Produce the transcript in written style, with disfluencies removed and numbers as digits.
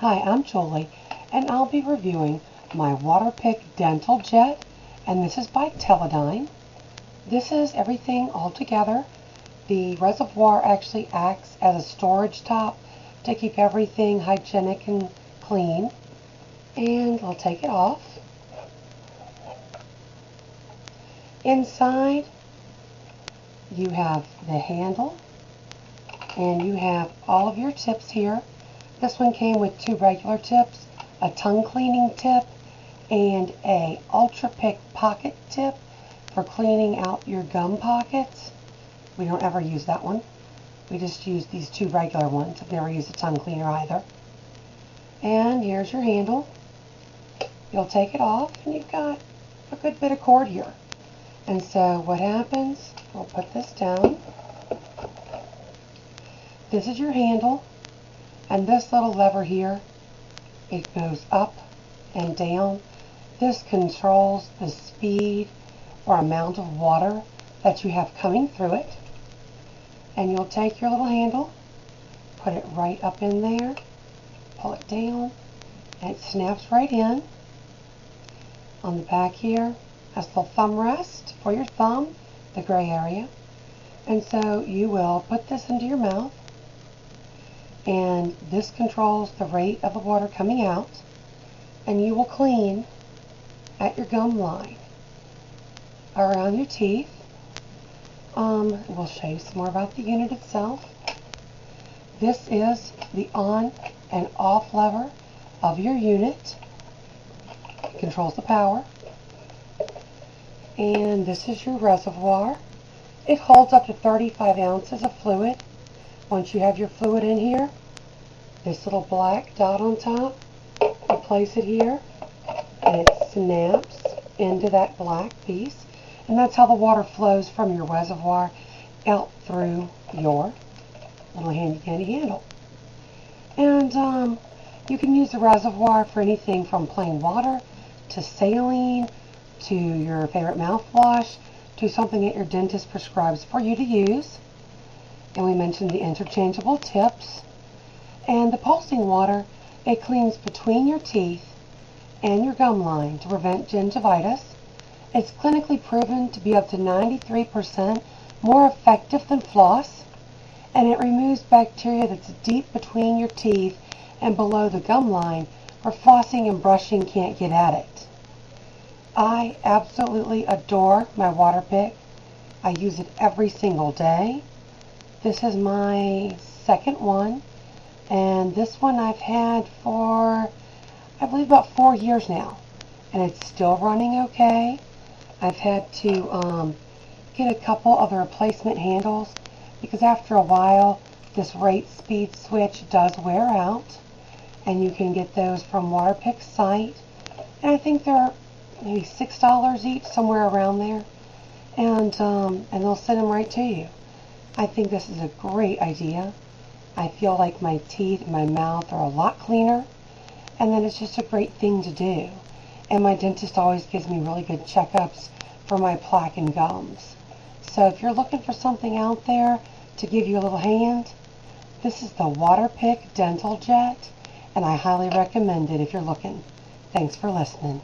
Hi, I'm Julie, and I'll be reviewing my Waterpik Dental Jet, and this is by Teledyne. This is everything all together. The reservoir actually acts as a storage top to keep everything hygienic and clean. And I'll take it off. Inside, you have the handle, and you have all of your tips here. This one came with 2 regular tips, a tongue cleaning tip, and a Ultra Pick pocket tip for cleaning out your gum pockets. We don't ever use that one. We just use these 2 regular ones. I've never used a tongue cleaner either. And here's your handle. You'll take it off, and you've got a good bit of cord here. And so what happens, we'll put this down. This is your handle. And this little lever here, it goes up and down. This controls the speed or amount of water that you have coming through it. And you'll take your little handle, put it right up in there, pull it down, and it snaps right in. On the back here has a little thumb rest for your thumb, the gray area. And so you will put this into your mouth, and this controls the rate of the water coming out, and you will clean at your gum line around your teeth. We'll show you some more about the unit itself. This is the on and off lever of your unit. It controls the power. And this is your reservoir. It holds up to 35 ounces of fluid. Once you have your fluid in here, this little black dot on top, you place it here, and it snaps into that black piece. And that's how the water flows from your reservoir out through your little handy-dandy handle. And you can use the reservoir for anything from plain water to saline to your favorite mouthwash to something that your dentist prescribes for you to use. And we mentioned the interchangeable tips. And the pulsing water, it cleans between your teeth and your gum line to prevent gingivitis. It's clinically proven to be up to 93% more effective than floss, and it removes bacteria that's deep between your teeth and below the gum line where flossing and brushing can't get at it. I absolutely adore my Waterpik. I use it every single day. This is my second one, and this one I've had for, I believe, about 4 years now, and it's still running okay. I've had to get a couple of the replacement handles because after a while this rate speed switch does wear out, and you can get those from Waterpik's site, and I think they're maybe $6 each, somewhere around there, and they'll send them right to you. I think this is a great idea. I feel like my teeth and my mouth are a lot cleaner, and then it's just a great thing to do. And my dentist always gives me really good checkups for my plaque and gums. So if you're looking for something out there to give you a little hand, this is the Waterpik Dental Jet, and I highly recommend it if you're looking. Thanks for listening.